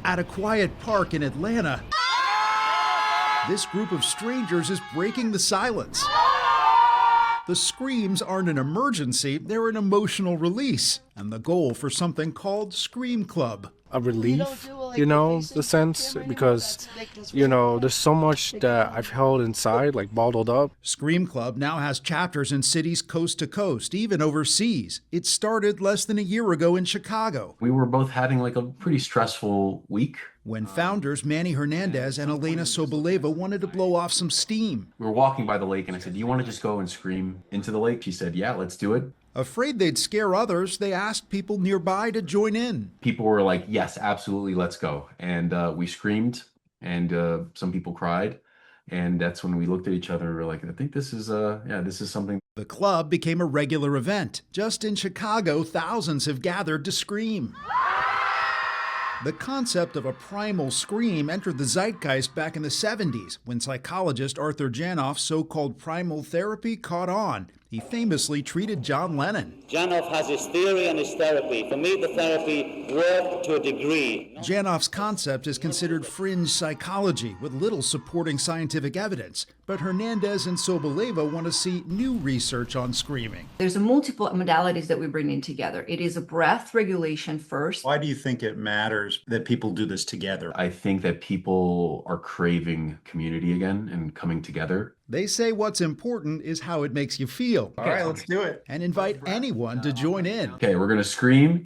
At a quiet park in Atlanta, this group of strangers is breaking the silence. The screams aren't an emergency, they're an emotional release, and the goal for something called Scream Club. A relief, the sense, because, there's so much that I've held inside, like bottled up. Scream Club now has chapters in cities coast to coast, even overseas. It started less than a year ago in Chicago. We were both having like a pretty stressful week. When founders Manny Hernandez and Elena Soboleva wanted to blow off some steam. We were walking by the lake and I said, "Do you want to just go and scream into the lake?" She said, "Yeah, let's do it." Afraid they'd scare others, they asked people nearby to join in. People were like, "Yes, absolutely, let's go." And we screamed, and some people cried. And that's when we looked at each other and were like, I think this is something. The club became a regular event. Just in Chicago, thousands have gathered to scream. The concept of a primal scream entered the zeitgeist back in the 70s when psychologist Arthur Janoff's so-called primal therapy caught on. He famously treated John Lennon. Janoff has his theory and his therapy. For me, the therapy worked to a degree. Janoff's concept is considered fringe psychology with little supporting scientific evidence. But Hernandez and Soboleva want to see new research on screaming. There's a multiple modalities that we bring in together. It is a breath regulation first. Why do you think it matters that people do this together? I think that people are craving community again and coming together. They say what's important is how it makes you feel. All right, let's do it. And invite anyone to join in. Okay, we're going to scream.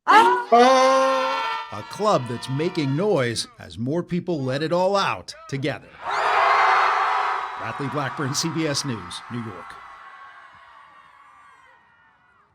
A club that's making noise as more people let it all out together. Bradley Blackburn, CBS News, New York.